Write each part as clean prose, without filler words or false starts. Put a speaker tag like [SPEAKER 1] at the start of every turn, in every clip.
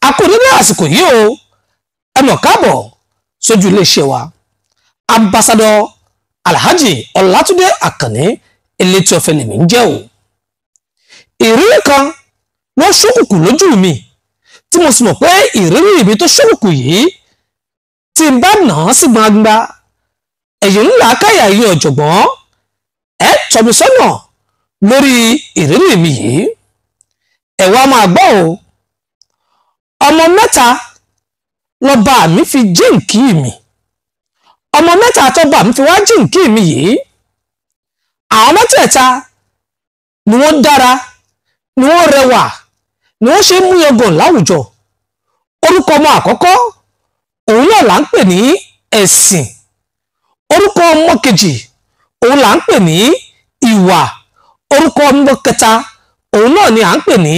[SPEAKER 1] a kò dédé àsìkò yìí o ẹ mọ̀ káàbọ̀ sójú iléeṣẹ́ wa. Ambassador Alhaji Ọlátúndé Àkànní Elétí-Ọ̀fẹ́ lèmi ń jẹ́ o. ìrírí kan ló ṣókùnkùn lójú mi tí mo sì mọ̀ pé ìrírí mi tó ṣókùnkùn yìí tí n bá nà án sí gbangba ẹ̀yin ńlá káyà yìí ọ̀jọ̀gbọ́n ẹ tọ́ mi sọ́nà lórí ìrírí mi yìí. ẹ wá máa gbọ́ o. ọmọ mẹ́ta lọ́ba mi fi jíǹkí mi. ọmọ mẹ́ta tọ́ba mi fi wá jíǹkí mi yìí. àwọn mẹ́tẹ̀ẹ̀ta ni wọ́n dára ni wọ́n rẹwà ni wọ́n ṣe mú yangàn láwùjọ. orúkọ ọmọ àkọ́kọ́ òun náà là ń pè ní ẹ̀sìn. orúkọ ọmọ kejì òun là ń pè ní ìwà. orúkọ ọmọ kẹta òun náà ni à ń pè ní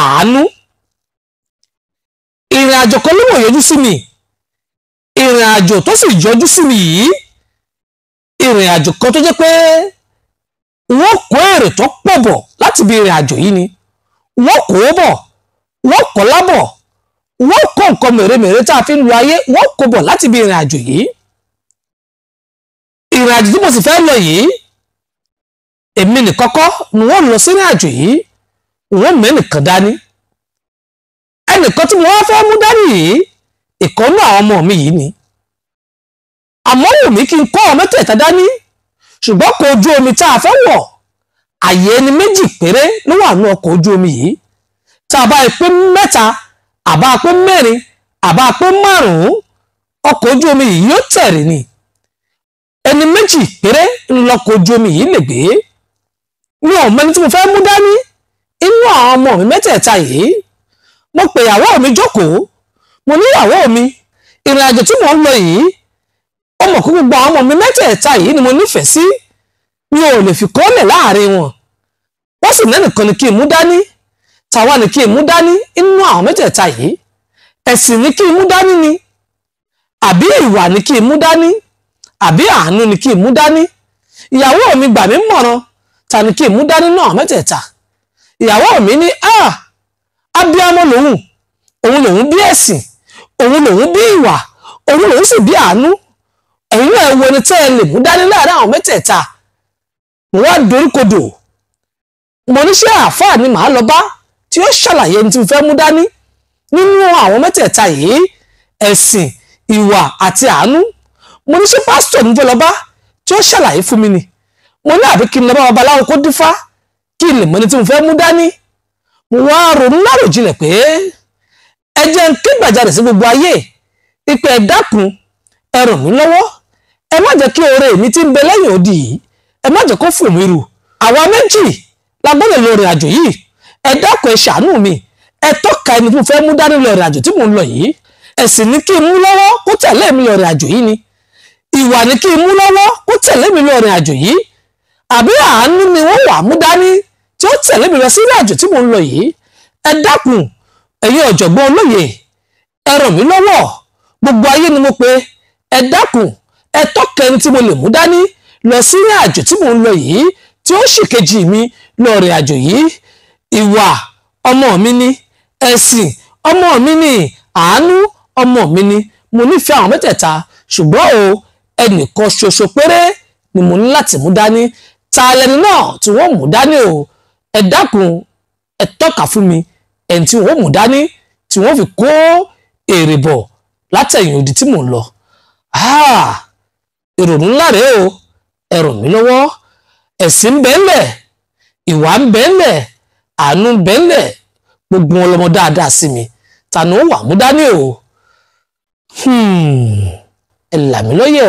[SPEAKER 1] àánú. ìrìn àjò kan ló wọ̀ yọjú sí mi. ìrìn àjò tó sì yọjú sí mi yìí ìrìn àjò kan tó jẹ́ pé wọ́n kó èrè tó pọ̀ bọ̀ láti bí ìrìn àjò yìí ni. wọ́n kó bọ̀ wọ́n kọ́ lábọ̀ wọ́n kó nǹkan mèremère tá a fi ń lo ayé wọ́n kó bọ̀ láti bí ìrìn àjò yìí. ìrìn àjò tí mo sì fẹ́ lọ yìí èmi nìkan kọ́ ni wọ́n lọ sí ìrìn àjò yìí wọ́n mẹ́nìkan dání. ẹnìkan tí mo wá fẹ́ mú dání yìí ìkànnú àwọn ọmọ mi yìí ni. àmọ́ wù mí kí n kọ́ ọ mẹ́tẹ̀ẹ̀ta dání ṣùgbọ́n ọkọ̀ ojú omi tá a fẹ́ wọ̀ àyè ẹni méjì péré ló wà ní ọkọ̀ ojú omi yìí. tá a bá pé mẹ́ta àbá pé mẹ́rin àbá pé márùn-ún ọkọ̀ ojú omi yìí yóò tẹ̀rì ni. ẹni méjì péré ńlọkọ̀ ojú omi yìí lè gbé. mi ò mẹ́ni tí mo fẹ́ mú dání inú àwọn ọmọ mi mẹ́tẹ̀ẹ̀ta yìí. mo pè ìyàwó mi jókòó mo ní ìyàwó mi ìrìn àjò tí mò ń lọ yìí ó mọ̀ kó gbogbo àwọn ọmọ mi mẹ́tẹ̀ẹ̀ta yìí ni mo nífẹ̀ẹ́ sí. mi ò lè fi kọ́lẹ̀ láàrin wọn. wọ́n sì lẹ́nìkan ni kí n mú dání tàwa ni kí n mú dání inú àwọn mẹ́tẹ̀ẹ̀ta yìí. ẹ̀sìn ni kí n mú dání ni àbí ìwà ni kí n mú dání àbí àánú ni kí n mú dání. ìyàwó mi gbà mí mọ̀ràn ta ni kí n mú dání náà mẹ́tẹ̀ẹ̀ta. ìyàwó mi ní abiyamọ òun lòun bí ẹ̀sìn òun lòun bí ìwà òun lòun sì bí àánú. ẹ̀yin náà wo ni tẹ́ ẹ lè mú dání láàrin àwọn mẹ́tẹ̀ẹ̀ta. mo wá doríkodò mo ní ṣé àáfàá ni màá lọ bá tí ó ṣàlàyé ní tí mo fẹ́ mú dání nínú àwọn mẹ́tẹ̀ẹ̀ta yìí ẹ̀sìn ìwà àti àánú. mo ní ṣé pásítọ̀ ní fẹ́ lọ bá tí ó ṣàlàyé fún mi ni. mo ní àbí kí n lọ bá babaláwo kó dífá kí n lè mọ ní tí mo fẹ́ mú dání. mo wá ronú láròjinlẹ̀ pé ẹ jẹ́ n ké gbàjarè sí gbogbo ayé ìpè ẹ dákun ẹ ràn mí lọ́wọ́ ẹ má jẹ́ kí oore mi tí ń bẹ lẹ́yìn odi yìí ẹ má jẹ́ kó fò mí rù. àwa méjì la gbọ́dọ̀ lọ ìrìn àjò yìí ẹ dákun ẹ ṣàánú mi ẹ tọ́ka ẹni tí mo fẹ́ mú dání lọ ìrìn àjò tí mò ń lọ yìí. ẹ̀sìn ni kí n mú lọ́wọ́ kó tẹ̀lé mi lọ ìrìn àjò yìí ni. ìwà ni kí n mú lọ́wọ́ kó tẹ̀lé mi lọ ìrìn àjò yìí. àbí àánú ni wọ́n wà mú dání tí ó tẹ̀lé mi lọ sí ìrìn àjò tí mò ń lọ yìí. ẹ dákun ẹ̀yin ọ̀jọ̀gbọ́n olóye ẹ ràn mí lọ́wọ́ gbogbo ayé ni mo pè ẹ dákun ẹ tọ́ka ẹni tí mo lè mú dání lọ sí ìrìn àjò tí mò ń lọ yìí tí ó sì kejì mi lọ ìrìn àjò yìí. ìwà ọmọ mi ni ẹ̀sìn ọmọ mi ni àánú ọmọ mi ni. mo nífẹ̀ẹ́ àwọn mẹ́tẹ̀ẹ̀ta ṣùgbọ́n o ẹnìkan ṣoṣo péré ni mo ní láti mú dání. ta lẹni náà tí wọ́n mú dání o ẹ dákun ẹ tọ́ka fún mi ẹni tí wọ́n mú dání tí wọ́n fi kó èrè bọ̀ látẹ̀yìn odi tí mò ń lọ. ìrònú ńlá rèé o ẹ ràn mí lọ́wọ́. ẹ̀sìn ń bẹ ńlẹ̀ ìwà ń bẹ ńlẹ̀ àánú ń bẹ ńlẹ̀ gbogbo wọn lọmọ dáadáa sí mi ta ni ó wà mú dání o. ẹ là mí lóye.